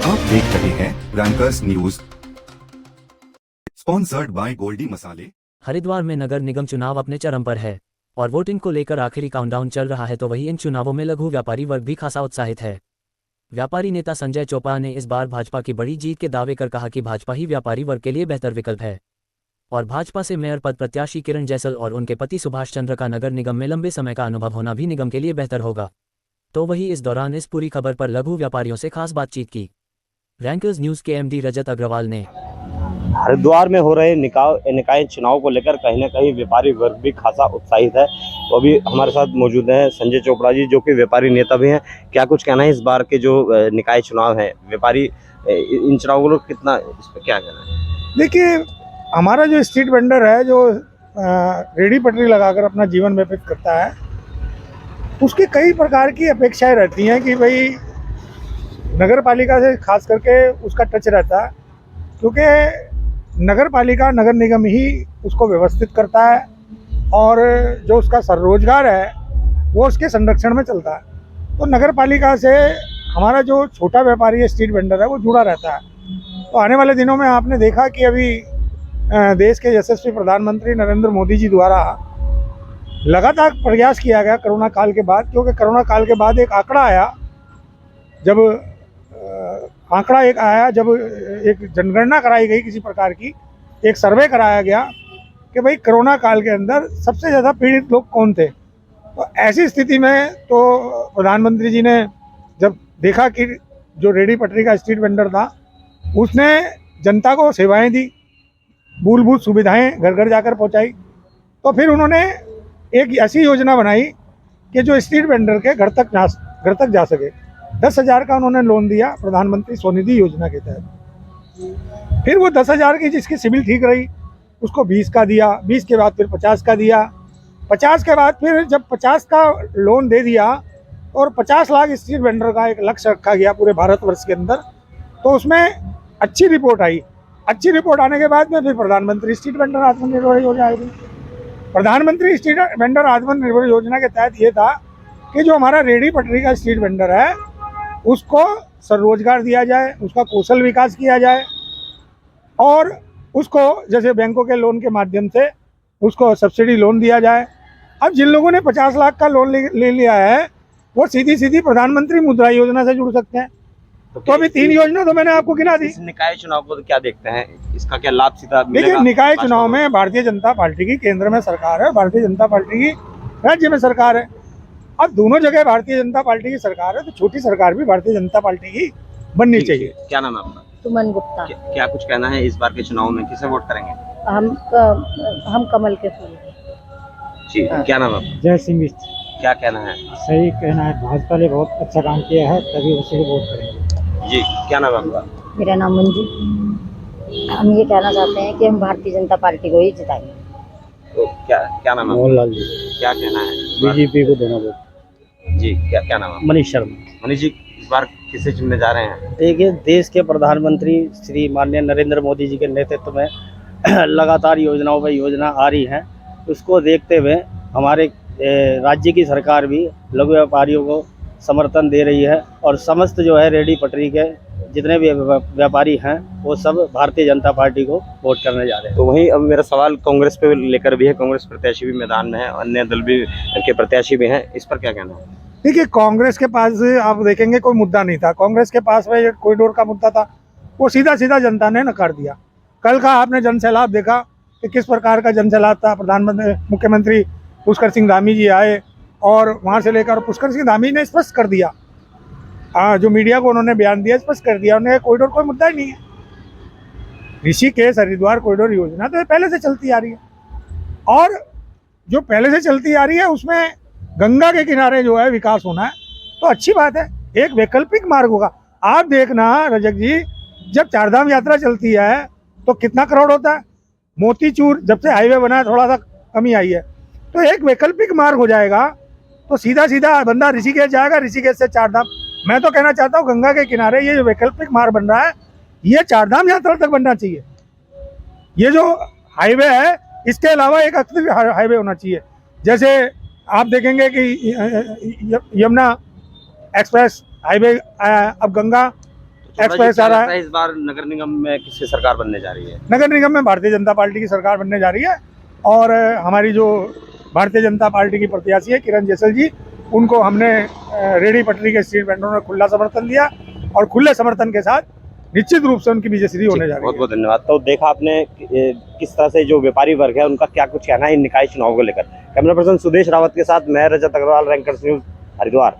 आप देख रहे हैं rankers news, sponsored by Goldie मसाले। हरिद्वार में नगर निगम चुनाव अपने चरम पर है और वोटिंग को लेकर आखिरी काउंटडाउन चल रहा है, तो वहीं इन चुनावों में लघु व्यापारी वर्ग भी खासा उत्साहित है। व्यापारी नेता संजय चोपड़ा ने इस बार भाजपा की बड़ी जीत के दावे कर कहा कि भाजपा ही व्यापारी वर्ग के लिए बेहतर विकल्प है और भाजपा से मेयर पद प्रत्याशी किरण जैसल और उनके पति सुभाष चंद्र का नगर निगम में लंबे समय का अनुभव होना भी निगम के लिए बेहतर होगा। तो वहीं इस दौरान इस पूरी खबर पर लघु व्यापारियों से खास बातचीत की। रैंकर्स न्यूज के एमडी रजत अग्रवाल ने हरिद्वार में हो रहे निकाय चुनाव को लेकर कहीं ना कहीं व्यापारी वर्ग भी खासा उत्साहित है। तो अभी हमारे साथ मौजूद हैं संजय चोपड़ा जी, जो कि व्यापारी नेता भी हैं। क्या कुछ कहना है इस बार के जो निकाय चुनाव है, व्यापारी इन चुनावों को कितना, इस पर क्या कहना है? देखिए, हमारा जो स्ट्रीट वेंडर है, जो रेडी पटरी लगाकर अपना जीवन व्यतीत करता है, उसकी कई प्रकार की अपेक्षाएं रहती हैं कि भाई नगर पालिका से खास करके उसका टच रहता है, क्योंकि नगर पालिका नगर निगम ही उसको व्यवस्थित करता है और जो उसका स्वरोजगार है वो उसके संरक्षण में चलता है। तो नगर पालिका से हमारा जो छोटा व्यापारी है, स्ट्रीट वेंडर है, वो जुड़ा रहता है। तो आने वाले दिनों में आपने देखा कि अभी देश के यशस्वी प्रधानमंत्री नरेंद्र मोदी जी द्वारा लगातार प्रयास किया गया कोरोना काल के बाद, क्योंकि कोरोना काल के बाद एक आंकड़ा आया, जब एक जनगणना कराई गई, किसी प्रकार की एक सर्वे कराया गया कि भाई कोरोना काल के अंदर सबसे ज़्यादा पीड़ित लोग कौन थे। तो ऐसी स्थिति में तो प्रधानमंत्री जी ने जब देखा कि जो रेडी पटरी का स्ट्रीट वेंडर था, उसने जनता को सेवाएं दी, मूलभूत सुविधाएं घर घर जाकर पहुंचाई, तो फिर उन्होंने एक ऐसी योजना बनाई कि जो स्ट्रीट वेंडर के घर तक जा सके। 10,000 का उन्होंने लोन दिया प्रधानमंत्री स्वनिधि योजना के तहत। फिर वो 10,000 की जिसकी सिविल ठीक रही उसको 20 का दिया, 20 के बाद फिर 50 का दिया, 50 के बाद फिर जब 50 का लोन दे दिया और 50 लाख स्ट्रीट वेंडर का एक लक्ष्य रखा गया पूरे भारतवर्ष के अंदर, तो उसमें अच्छी रिपोर्ट आई। अच्छी रिपोर्ट आने के बाद में फिर प्रधानमंत्री स्ट्रीट वेंडर आत्मनिर्भर योजना आई थी। प्रधानमंत्री स्ट्रीट वेंडर आत्मनिर्भर योजना के तहत ये था कि जो हमारा रेडी पटरी का स्ट्रीट वेंडर है उसको स्वरोजगार दिया जाए, उसका कौशल विकास किया जाए और उसको जैसे बैंकों के लोन के माध्यम से उसको सब्सिडी लोन दिया जाए। अब जिन लोगों ने 50 लाख का लोन ले लिया है वो सीधी प्रधानमंत्री मुद्रा योजना से जुड़ सकते हैं। तो अभी 3 योजना तो मैंने आपको गिना दी। निकाय चुनाव को तो क्या देखते हैं, इसका क्या लाभ सीधा मिलेगा? देखिए, निकाय चुनाव में भारतीय जनता पार्टी की केंद्र में सरकार है, भारतीय जनता पार्टी की राज्य में सरकार है। अब दोनों जगह भारतीय जनता पार्टी की सरकार है, तो छोटी सरकार भी भारतीय जनता पार्टी की बननी चाहिए। क्या नाम है आपका? सुमन गुप्ता। क्या कुछ कहना है इस बार के चुनाव में, किसे वोट करेंगे? हम कमल के फूल। जी, क्या नाम है आपका? जय सिंह मिश्र। क्या कहना है? सही कहना है, भाजपा ने बहुत अच्छा काम किया है, तभी उसी को वोट करेंगे। जी, क्या नाम है आपका? मेरा नाम मंजू। हम ये कहना चाहते हैं कि हम भारतीय जनता पार्टी को ही जिताएंगे। तो क्या नाम है? मोहनलाल जी। क्या कहना है? बीजेपी को देना वोट। जी, क्या नाम है? मनीष शर्मा। मनीष जी, इस बार किसे चुनने जा रहे हैं? देखिए, देश के प्रधानमंत्री श्री माननीय नरेंद्र मोदी जी के नेतृत्व में लगातार योजनाओं पर योजना आ रही है। उसको देखते हुए हमारे राज्य की सरकार भी लघु व्यापारियों को समर्थन दे रही है और समस्त जो है रेडी पटरी के जितने भी व्यापारी हैं वो सब भारतीय जनता पार्टी को वोट करने जा रहे हैं। तो वहीं अब मेरा सवाल कांग्रेस पे लेकर भी है, कांग्रेस प्रत्याशी भी मैदान में है, अन्य दल भी के प्रत्याशी भी हैं, इस पर क्या कहना है? देखिए, कांग्रेस के पास आप देखेंगे कोई मुद्दा नहीं था। कांग्रेस के पास में कॉरिडोर का मुद्दा था, वो सीधा जनता ने नकार दिया। कल का आपने जनसैलाब देखा कि किस प्रकार का जनसैलाब था। मुख्यमंत्री पुष्कर सिंह धामी जी आए और वहाँ से लेकर पुष्कर सिंह धामी ने स्पष्ट कर दिया, जो मीडिया को उन्होंने बयान दिया, स्पष्ट कर दिया उन्होंने, कॉरिडोर कोई मुद्दा ही नहीं है। ऋषिकेश हरिद्वार कॉरिडोर योजना तो पहले से चलती आ रही है और जो पहले से चलती आ रही है उसमें गंगा के किनारे जो है विकास होना है, तो अच्छी बात है। एक वैकल्पिक मार्ग होगा। आप देखना रजक जी, जब चारधाम यात्रा चलती है तो कितना क्राउड होता है। मोतीचूर जब से हाईवे बना है थोड़ा सा कमी आई है, तो एक वैकल्पिक मार्ग हो जाएगा तो सीधा बंदा ऋषिकेश जाएगा, ऋषिकेश से चारधाम। मैं तो कहना चाहता हूँ गंगा के किनारे ये जो वैकल्पिक मार्ग बन रहा है ये चारधाम यात्रा तक बनना चाहिए। ये जो हाईवे है इसके अलावा एक अतिरिक्त हाईवे होना चाहिए। जैसे आप देखेंगे कि यमुना एक्सप्रेस हाईवे, अब गंगा एक्सप्रेस आ रहा है। इस बार नगर निगम में किसकी सरकार बनने जा रही है? नगर निगम में भारतीय जनता पार्टी की सरकार बनने जा रही है और हमारी जो भारतीय जनता पार्टी की प्रत्याशी है किरण जैसल जी, उनको हमने रेहड़ी पटरी के स्ट्रीट वेंडरों ने खुला समर्थन दिया और खुले समर्थन के साथ निश्चित रूप से उनकी विजयश्री होने जा रही बहुत है। बहुत धन्यवाद। तो देखा आपने किस तरह से जो व्यापारी वर्ग है उनका क्या कुछ कहना है इन निकाय चुनाव को लेकर। कैमरा पर्सन सुदेश रावत के साथ मैं रजत अग्रवाल, रैंकर्स न्यूज, हरिद्वार।